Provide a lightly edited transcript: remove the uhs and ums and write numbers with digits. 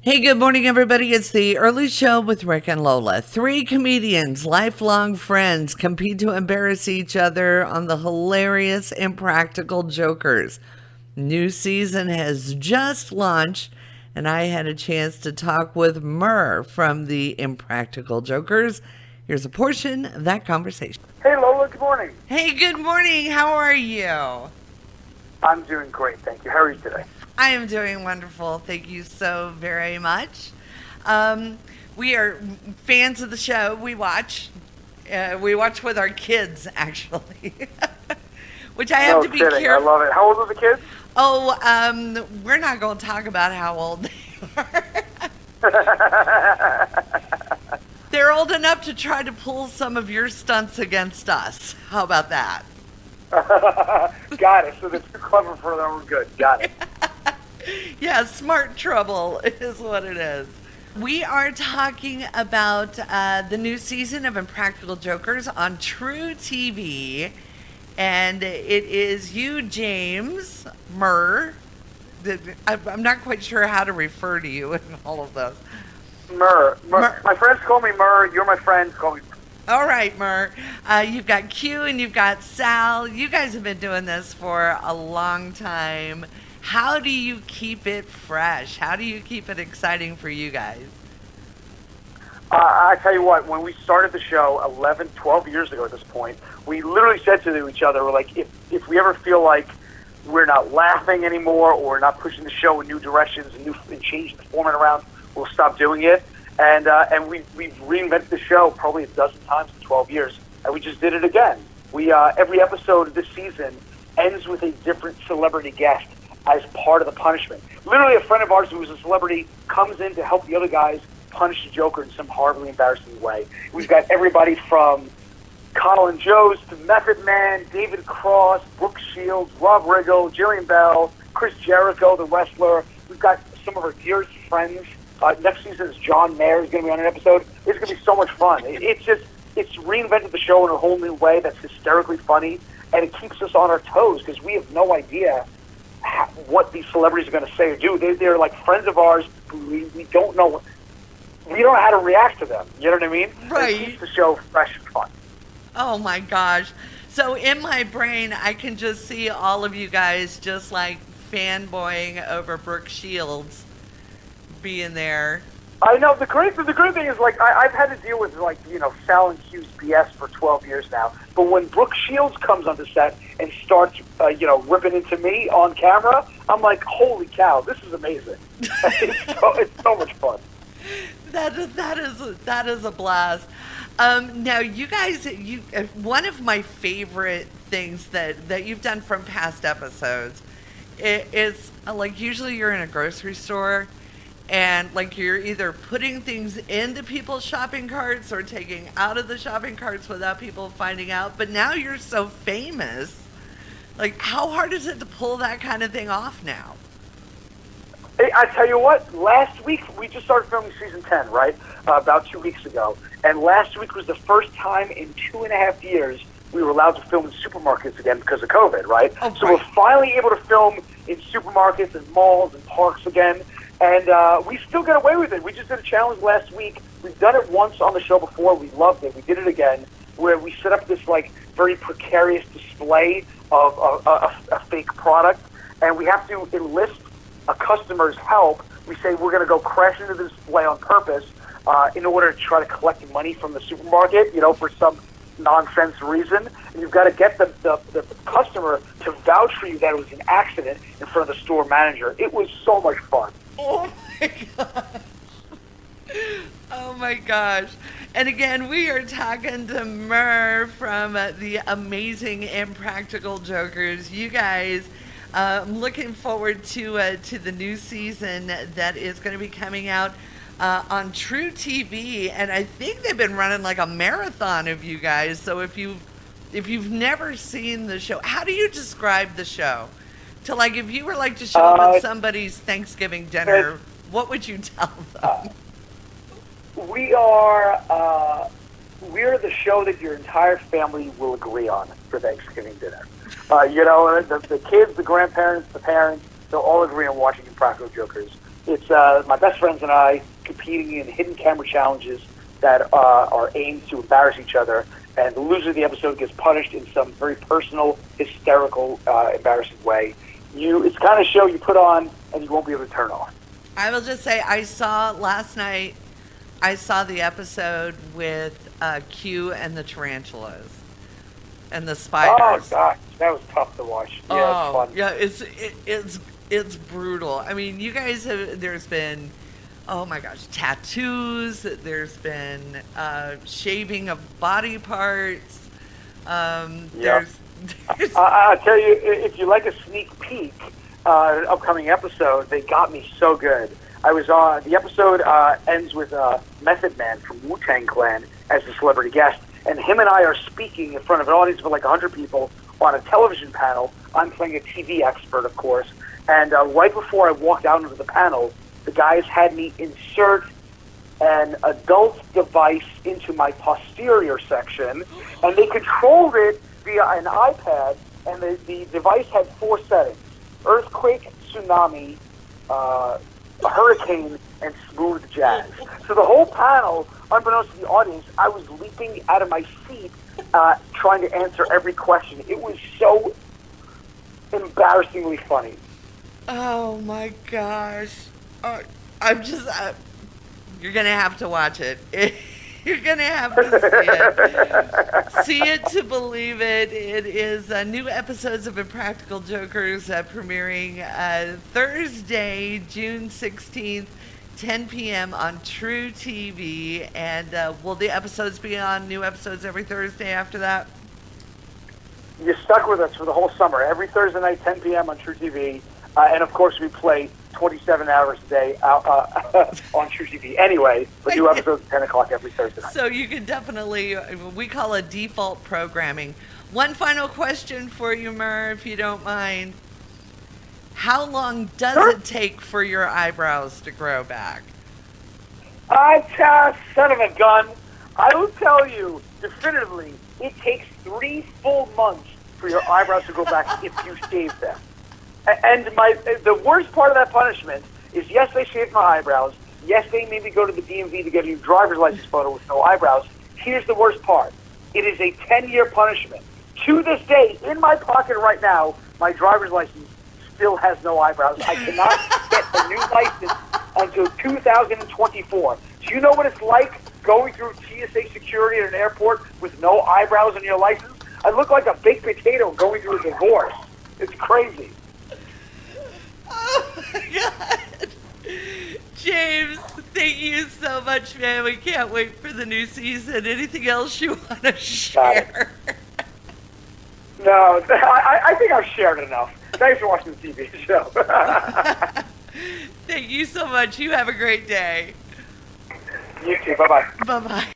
Hey, good morning, everybody. It's the early show with Rick and Lola. Three comedians, lifelong friends, compete to embarrass each other on the hilarious Impractical Jokers. New season has just launched, and I had a chance to talk with Murr from the Impractical Jokers. Here's a portion of that conversation. Hey Lola, good morning. Hey, good morning. How are you? I'm doing great, thank you. How are you today? I am doing wonderful. Thank you so very much. We are fans of the show. We watch. We watch with our kids, actually, which I have to be kidding. careful. I love it. How old are the kids? Oh, we're not going to talk about how old they are. They're old enough to try to pull some of your stunts against us. How about that? Got it. So they're too clever for their own good. Got it. Yeah, smart trouble is what it is. We are talking about the new season of Impractical Jokers on TruTV. And it is you, James, Murr. I'm not quite sure how to refer to you in all of those. Murr. My friends call me Murr. You're my friends. Call me Murr. All right, Murr. You've got Q and you've got Sal. You guys have been doing this for a long time. How do you keep it fresh? How do you keep it exciting for you guys? I tell you what, when we started the show 11, 12 years ago at this point, we literally said to each other, we're like, if we ever feel like we're not laughing anymore or we're not pushing the show in new directions and changing the format around, we'll stop doing it. And we've reinvented the show probably a dozen times in 12 years, and we just did it again. We every episode of this season ends with a different celebrity guest as part of the punishment. Literally, a friend of ours who was a celebrity comes in to help the other guys punish the Joker in some horribly embarrassing way. We've got everybody from Colin Jost to Method Man, David Cross, Brooke Shields, Rob Riggle, Jillian Bell, Chris Jericho, the wrestler. We've got some of our dearest friends. Next season is John Mayer is going to be on an episode. It's going to be so much fun. It's reinvented the show in a whole new way that's hysterically funny, and it keeps us on our toes because we have no idea what these celebrities are going to say or do. They're like friends of ours who we don't know. We don't know how to react to them. You know what I mean? Right. It keeps the show fresh and fun. Oh my gosh. So in my brain, I can just see all of you guys just like fanboying over Brooke Shields being there. I know. The great thing is, like, I've had to deal with, like, Sal and Q's BS for 12 years now. But when Brooke Shields comes on the set and starts, ripping into me on camera, I'm like, holy cow, this is amazing. It's so much fun. That is a blast. Now, you guys, one of my favorite things that you've done from past episodes is, like, usually you're in a grocery store and, like, you're either putting things into people's shopping carts or taking out of the shopping carts without people finding out. But now you're so famous. Like, how hard is it to pull that kind of thing off now? Hey, I tell you what, last week, we just started filming season 10, right? About 2 weeks ago. And last week was the first time in 2.5 years we were allowed to film in supermarkets again because of COVID, right? Oh, so right. we're finally able to film in supermarkets and malls and parks again. And we still get away with it. We just did a challenge last week. We've done it once on the show before. We loved it. We did it again, where we set up this, like, very precarious display of a fake product, and we have to enlist a customer's help. We say we're going to go crash into the display on purpose in order to try to collect money from the supermarket, for some nonsense reason. And you've got to get the customer to vouch for you that it was an accident in front of the store manager. It was so much fun. Oh my gosh. Oh my gosh. And again, we are talking to Murr from the amazing Impractical Jokers. You guys, I'm looking forward to the new season that is going to be coming out on TruTV, and I think they've been running like a marathon of you guys. So if you've never seen the show, how do you describe the show? To, like, if you were like to show up at somebody's Thanksgiving dinner, what would you tell them? We're the show that your entire family will agree on for Thanksgiving dinner. The kids, the grandparents, the parents, they'll all agree on watching Impractical Jokers. It's my best friends and I competing in hidden camera challenges that are aimed to embarrass each other, and the loser of the episode gets punished in some very personal, hysterical, embarrassing way. It's the kind of show you put on and you won't be able to turn off. I will just say, last night, I saw the episode with Q and the tarantulas and the spiders. Oh gosh, that was tough to watch. Yeah, Oh, it's fun. yeah, it's brutal. I mean, you guys there's been, oh my gosh, tattoos. There's been shaving of body parts. There's I'll tell you, if you like a sneak peek, an upcoming episode, they got me so good. I was on, the episode ends with Method Man from Wu-Tang Clan as the celebrity guest, and him and I are speaking in front of an audience of like 100 people on a television panel. I'm playing a TV expert, of course, and right before I walked out into the panel, the guys had me insert an adult device into my posterior section, and they controlled it via an iPad, and the device had 4 settings: earthquake, tsunami, hurricane, and smooth jazz. So the whole panel, unbeknownst to the audience, I was leaping out of my seat trying to answer every question. It was so embarrassingly funny. Oh my gosh. I'm just, you're going to have to watch it. You're going to have to see it. See it to believe it. It is new episodes of Impractical Jokers premiering Thursday, June 16th, 10 p.m. on TruTV. And will the episodes be on new episodes every Thursday after that? You stuck with us for the whole summer. Every Thursday night, 10 p.m. on TruTV. And, of course, we play 27 hours a day on TruTV anyway, but new episodes at 10 o'clock every Thursday night. So you can definitely, we call it default programming. One final question for you, Murr, if you don't mind. How long does it take for your eyebrows to grow back? Son of a gun, I will tell you definitively, it takes 3 full months for your eyebrows to grow back if you shave them. And the worst part of that punishment is, yes, they shaved my eyebrows. Yes, they made me go to the DMV to get a new driver's license photo with no eyebrows. Here's the worst part. It is a 10-year punishment. To this day, in my pocket right now, my driver's license still has no eyebrows. I cannot get a new license until 2024. Do you know what it's like going through TSA security at an airport with no eyebrows on your license? I look like a baked potato going through a divorce. It's crazy. Oh my God. James, thank you so much, man. We can't wait for the new season. Anything else you want to share? No, I think I've shared enough. Thanks for watching the TV show. Thank you so much. You have a great day. You too. Bye-bye. Bye-bye.